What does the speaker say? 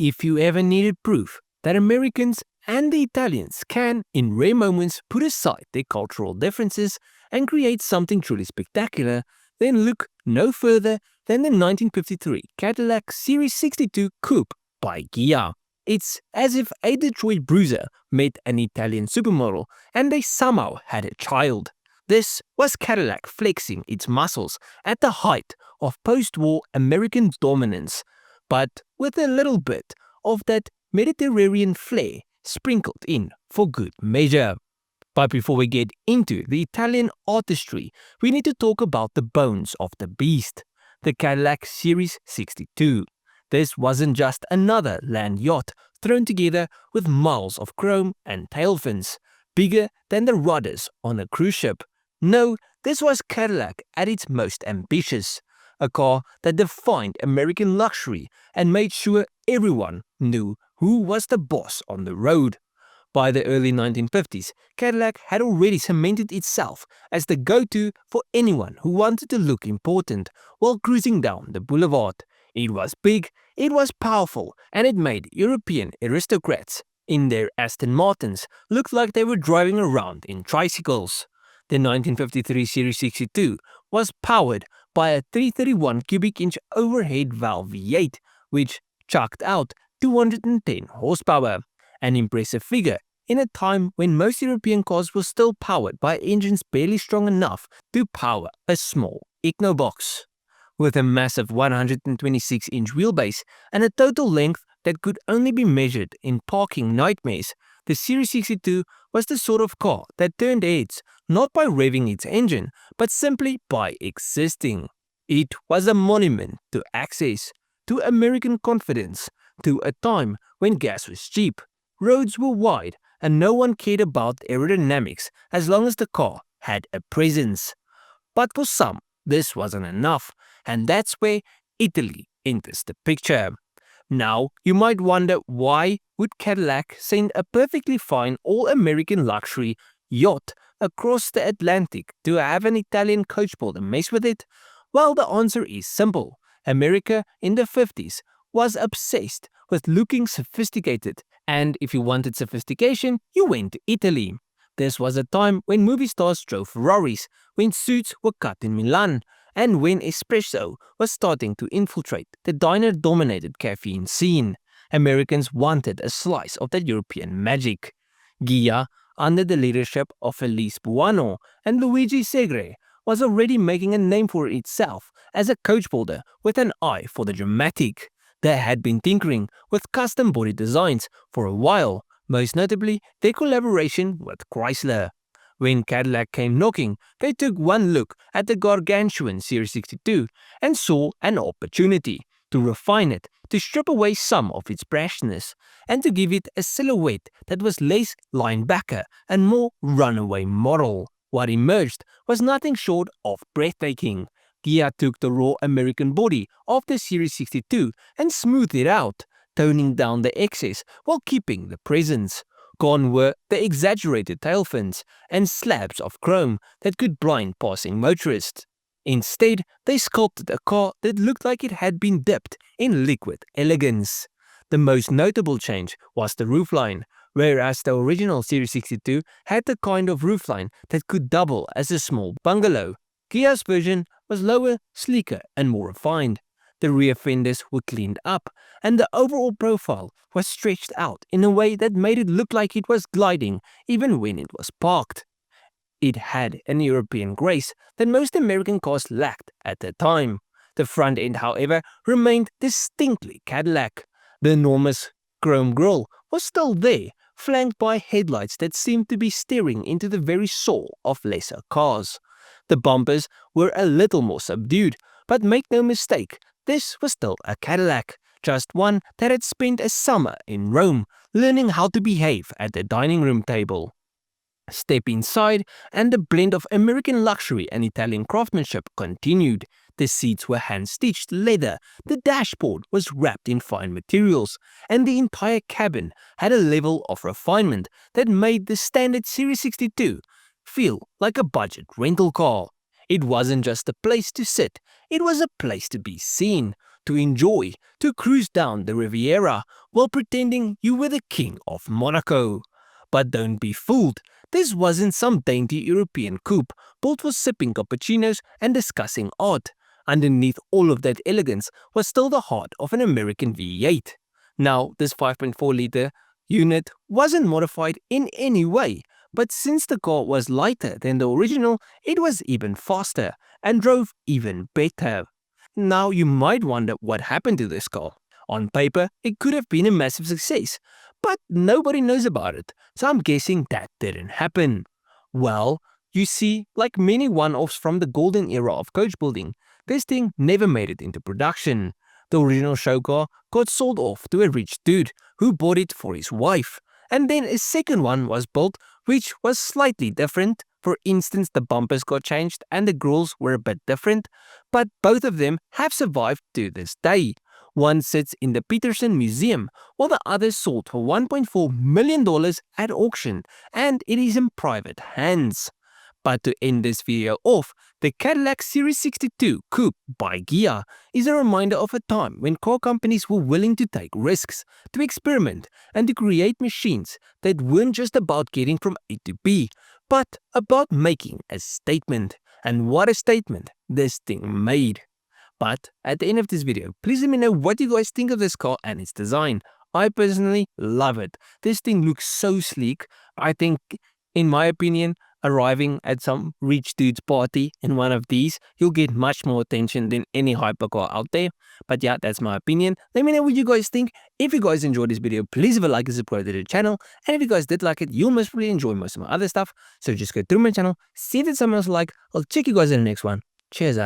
If you ever needed proof that Americans and the Italians can, in rare moments, put aside their cultural differences and create something truly spectacular, then look no further than the 1953 Cadillac Series 62 Coupe by Ghia. It's as if a Detroit bruiser met an Italian supermodel and they somehow had a child. This was Cadillac flexing its muscles at the height of post-war American dominance, but with a little bit of that Mediterranean flair sprinkled in for good measure. But before we get into the Italian artistry, we need to talk about the bones of the beast, the Cadillac Series 62. This wasn't just another land yacht thrown together with miles of chrome and tail fins, bigger than the rudders on a cruise ship. No, this was Cadillac at its most ambitious, a car that defined American luxury and made sure everyone knew who was the boss on the road. By the early 1950s, Cadillac had already cemented itself as the go-to for anyone who wanted to look important while cruising down the boulevard. It was big, it was powerful, and it made European aristocrats in their Aston Martins look like they were driving around in tricycles. The 1953 Series 62 was powered by a 331 cubic inch overhead valve V8, which chucked out 210 horsepower, an impressive figure in a time when most European cars were still powered by engines barely strong enough to power a small Ignobox. With a massive 126-inch wheelbase and a total length that could only be measured in parking nightmares, the Series 62 was the sort of car that turned heads not by revving its engine, but simply by existing. It was a monument to access, to American confidence, to a time when gas was cheap, roads were wide, and no one cared about aerodynamics as long as the car had a presence. But for some, this wasn't enough, and that's where Italy enters the picture. Now, you might wonder, why would Cadillac send a perfectly fine all-American luxury yacht across the Atlantic to have an Italian coach builder mess with it? Well, the answer is simple. America in the 50s was obsessed with looking sophisticated, and if you wanted sophistication, you went to Italy. This was a time when movie stars drove Ferraris, when suits were cut in Milan, and when espresso was starting to infiltrate the diner-dominated caffeine scene. Americans wanted a slice of that European magic. Ghia, under the leadership of Felice Buono and Luigi Segre, was already making a name for itself as a coach builder with an eye for the dramatic. They had been tinkering with custom body designs for a while, most notably their collaboration with Chrysler. When Cadillac came knocking, they took one look at the gargantuan Series 62 and saw an opportunity to refine it, to strip away some of its brashness, and to give it a silhouette that was less linebacker and more runaway model. What emerged was nothing short of breathtaking. Ghia took the raw American body of the Series 62 and smoothed it out, toning down the excess while keeping the presence. Gone were the exaggerated tail fins and slabs of chrome that could blind passing motorists. Instead, they sculpted a car that looked like it had been dipped in liquid elegance. The most notable change was the roofline. Whereas the original Series 62 had the kind of roofline that could double as a small bungalow, Ghia's version was lower, sleeker, and more refined. The rear fenders were cleaned up, and the overall profile was stretched out in a way that made it look like it was gliding even when it was parked. It had an European grace that most American cars lacked at the time. The front end, however, remained distinctly Cadillac. The enormous chrome grille was still there, flanked by headlights that seemed to be staring into the very soul of lesser cars. The bumpers were a little more subdued, but make no mistake, this was still a Cadillac, just one that had spent a summer in Rome, learning how to behave at the dining room table. Step inside, and the blend of American luxury and Italian craftsmanship continued. The seats were hand-stitched leather, the dashboard was wrapped in fine materials, and the entire cabin had a level of refinement that made the standard Series 62 feel like a budget rental car. It wasn't just a place to sit, it was a place to be seen, to enjoy, to cruise down the Riviera while pretending you were the king of Monaco. But don't be fooled, this wasn't some dainty European coupe built for sipping cappuccinos and discussing art. Underneath all of that elegance was still the heart of an American V8. Now, this 5.4-liter unit wasn't modified in any way, but since the car was lighter than the original, it was even faster and drove even better. Now you might wonder what happened to this car. On paper, it could have been a massive success, but nobody knows about it, so I'm guessing that didn't happen. Well, you see, like many one-offs from the golden era of coach building, this thing never made it into production. The original show car got sold off to a rich dude who bought it for his wife. And then a second one was built which was slightly different. For instance, the bumpers got changed and the grills were a bit different, but both of them have survived to this day. One sits in the Peterson Museum, while the other sold for $1.4 million at auction, and it is in private hands. But to end this video off, the Cadillac Series 62 Coupe by Ghia is a reminder of a time when car companies were willing to take risks, to experiment, and to create machines that weren't just about getting from A to B, but about making a statement. And what a statement this thing made. But at the end of this video, please let me know what you guys think of this car and its design. I personally love it. This thing looks so sleek. I think, in my opinion, arriving at some rich dude's party in one of these, you'll get much more attention than any hypercar out there. But yeah, that's my opinion. Let me know what you guys think. If you guys enjoyed this video, please leave a like and subscribe to the channel. And if you guys did like it, you'll most probably enjoy most of my other stuff. So just go through my channel, see if there's something else you like. I'll check you guys in the next one. Cheers,